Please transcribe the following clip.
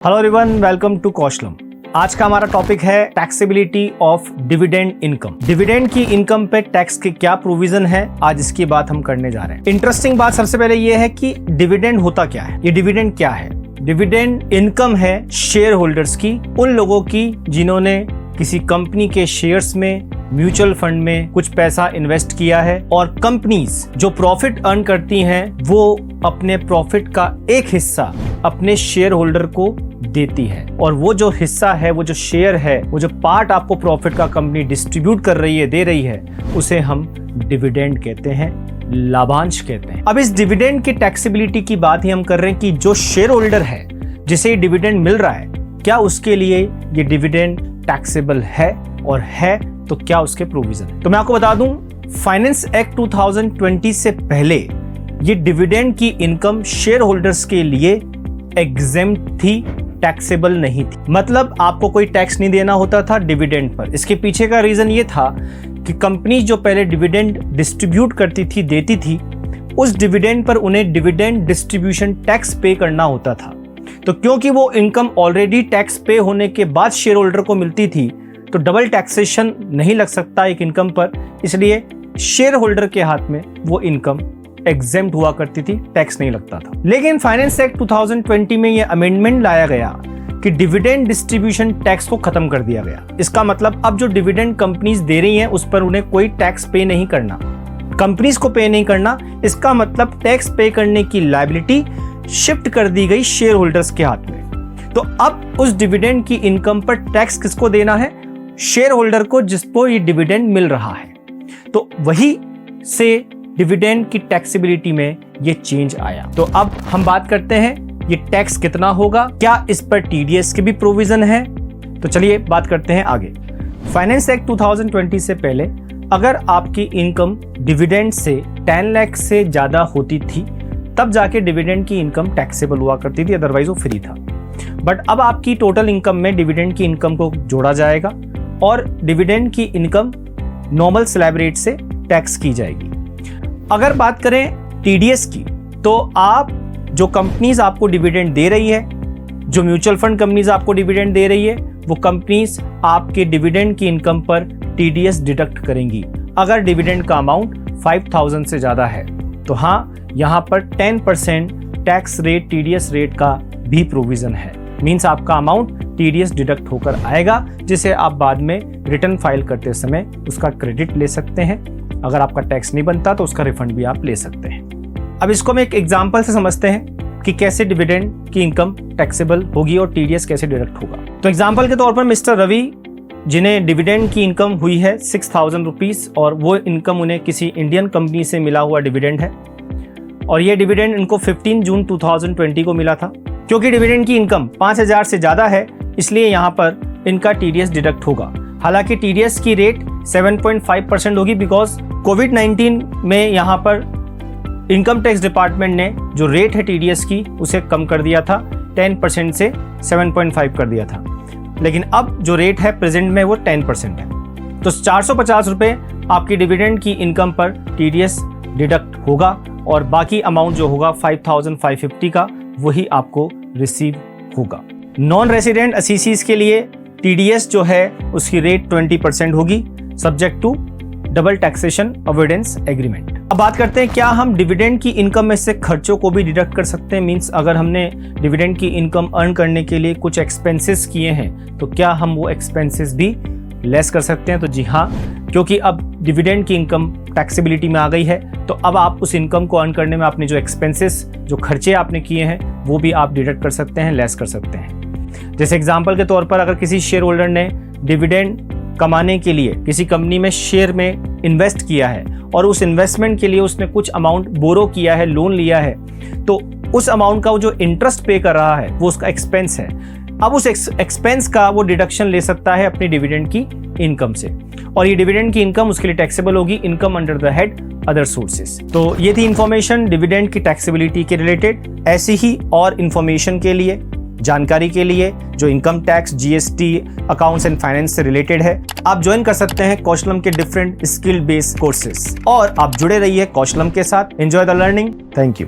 Hello everyone, welcome to Kaushalam. आज का हमारा टॉपिक है taxability of dividend income. Dividend की इनकम पे टैक्स के क्या प्रोविजन है, आज इसकी बात हम करने जा रहे हैं। इंटरेस्टिंग बात सबसे पहले ये है कि डिविडेंड होता क्या है, ये डिविडेंड क्या है। डिविडेंड इनकम है शेयर होल्डर्स की, उन लोगों की जिन्होंने किसी कंपनी के शेयर्स में, म्यूचुअल फंड में कुछ पैसा इन्वेस्ट किया है, और कंपनीज जो प्रॉफिट अर्न करती हैं वो अपने प्रॉफिट का एक हिस्सा अपने शेयर होल्डर को देती है, और वो जो हिस्सा है, वो जो शेयर है, वो जो पार्ट आपको प्रॉफिट का कंपनी डिस्ट्रीब्यूट कर रही है, दे रही है, उसे हम डिविडेंड कहते हैं, लाभांश कहते हैं। अब इस डिविडेंड की टैक्सेबिलिटी की बात ही हम कर रहे हैं कि जो शेयर होल्डर है जिसे डिविडेंड मिल रहा है, क्या उसके लिए ये डिविडेंड टैक्सेबल है, और है तो क्या उसके प्रोविजन है। तो मैं आपको बता दूं, फाइनेंस एक्ट 2020 से पहले ये डिविडेंड की इनकम शेयर होल्डर्स के लिए एग्जेम्प्ट थी, टैक्सेबल नहीं थी। मतलब आपको कोई टैक्स नहीं देना होता था डिविडेंड पर। इसके पीछे का रीजन ये था कि कंपनी जो पहले डिविडेंड डिस्ट्रीब्यूट करती थी, देती थी, उस डिविडेंड पर उन्हें डिविडेंड डिस्ट्रीब्यूशन टैक्स पे करना होता था। तो क्योंकि वो इनकम ऑलरेडी टैक्स पे होने के बाद शेयर होल्डर को मिलती थी, तो डबल टैक्सेशन नहीं लग सकता एक इनकम पर, इसलिए शेयर होल्डर के हाथ में वो इनकम एग्जेम्प्ट हुआ करती थी, टैक्स नहीं लगता था। लेकिन फाइनेंस एक्ट 2020 में ये अमेंडमेंट लाया गया कि डिविडेंड डिस्ट्रीब्यूशन टैक्स को खत्म कर दिया गया। इसका मतलब अब जो डिविडेंड कंपनीज दे रही हैं उस पर उन्हें कोई टैक्स पे नहीं करना, कंपनीज को पे नहीं करना। इसका मतलब टैक्स पे करने की लायबिलिटी शिफ्ट कर दी गई शेयर होल्डर्स के हाथ में। तो अब उस डिविडेंड की इनकम पर टैक्स किसको देना है? शेयर होल्डर को, जिसको ये डिविडेंड मिल रहा है। तो वही से डिविडेंड की टैक्सेबिलिटी में ये चेंज आया। तो अब हम बात करते हैं ये टैक्स कितना होगा, क्या इस पर टीडीएस के भी प्रोविजन है। तो चलिए बात करते हैं आगे। फाइनेंस एक्ट 2020 से पहले अगर आपकी इनकम डिविडेंड से 10 लाख से ज्यादा होती थी, तब जाके डिविडेंड की इनकम टैक्सेबल हुआ करती थी, अदरवाइज वो फ्री था। बट अब आपकी टोटल इनकम में डिविडेंड की इनकम को जोड़ा जाएगा और डिविडेंड की इनकम नॉर्मल स्लैब रेट से टैक्स की जाएगी। अगर बात करें टीडीएस की, तो आप जो कंपनीज आपको डिविडेंड दे रही है, जो म्यूचुअल फंड कंपनीज आपको डिविडेंड दे रही है, वो कंपनीज आपके डिविडेंड की इनकम पर टीडीएस डिडक्ट करेंगी। अगर डिविडेंड का अमाउंट 5000 से ज्यादा है तो हाँ, यहाँ पर 10% टैक्स रेट, टीडीएस रेट का भी प्रोविजन है। मींस आपका अमाउंट टीडीएस डिडक्ट होकर आएगा, जिसे आप बाद में रिटर्न फाइल करते समय उसका क्रेडिट ले सकते हैं। अगर आपका टैक्स नहीं बनता तो उसका रिफंड भी आप ले सकते हैं। अब इसको हम एक एग्जांपल से समझते हैं कि कैसे डिविडेंड की इनकम टैक्सेबल होगी और टीडीएस कैसे डिडक्ट होगा। तो एग्जांपल के तौर पर मिस्टर रवि, जिन्हें डिविडेंड की इनकम हुई है 6000 रुपीज, और वो इनकम उन्हें किसी इंडियन कंपनी से मिला हुआ डिविडेंड है, और ये डिविडेंड इनको 15 जून 2020 को मिला था। क्योंकि डिविडेंड की इनकम 5000 से ज्यादा है, इसलिए यहाँ पर इनका टीडीएस डिडक्ट होगा। हालांकि टीडीएस की रेट 7.5% होगी, बिकॉज कोविड-19 में यहाँ पर इनकम टैक्स डिपार्टमेंट ने जो रेट है टीडीएस की उसे कम कर दिया था, 10% से 7.5 कर दिया था। लेकिन अब जो रेट है प्रेजेंट में वो 10% है। तो 450 रुपये आपकी डिविडेंड की इनकम पर टीडीएस डिडक्ट होगा, और बाकी अमाउंट जो होगा 5550 का, वही आपको रिसीव होगा। नॉन रेसिडेंट असीसीज के लिए टीडीएस जो है उसकी रेट 20% होगी, subject to double taxation avoidance agreement. अब बात करते हैं, क्या हम डिविडेंड की इनकम में से खर्चों को भी डिडक्ट कर सकते हैं? मींस अगर हमने डिविडेंड की इनकम अर्न करने के लिए कुछ एक्सपेंसेस किए हैं, तो क्या हम वो एक्सपेंसेस भी लेस कर सकते हैं? तो जी हाँ, क्योंकि अब डिविडेंड की इनकम टैक्सेबिलिटी में आ गई है, तो अब आप उस इनकम को अर्न करने में आपने जो एक्सपेंसेस, जो खर्चे आपने किए हैं, वो भी आप डिडक्ट कर सकते हैं, लेस कर सकते हैं। जैसे एग्जांपल के तौर पर, अगर किसी शेयर होल्डर ने डिविडेंड कमाने के लिए किसी कंपनी में शेयर में इन्वेस्ट किया है, और उस इन्वेस्टमेंट के लिए उसने कुछ अमाउंट बोरो किया है, लोन लिया है, तो उस अमाउंट का वो जो इंटरेस्ट पे कर रहा है वो उसका एक्सपेंस है। अब उस एक्सपेंस का वो डिडक्शन ले सकता है अपनी डिविडेंड की इनकम से, और ये डिविडेंड की इनकम उसके लिए टैक्सेबल होगी, income under the head other sources. तो ये थी इंफॉर्मेशन डिविडेंड की टैक्सेबिलिटी के रिलेटेड। ऐसी ही और इंफॉर्मेशन के लिए, जानकारी के लिए, जो income tax, GST, accounts and finance से रिलेटेड है, आप ज्वाइन कर सकते हैं कौशलम के डिफरेंट स्किल बेस्ड कोर्सेज, और आप जुड़े रहिए कौशलम के साथ। Enjoy the learning. Thank you.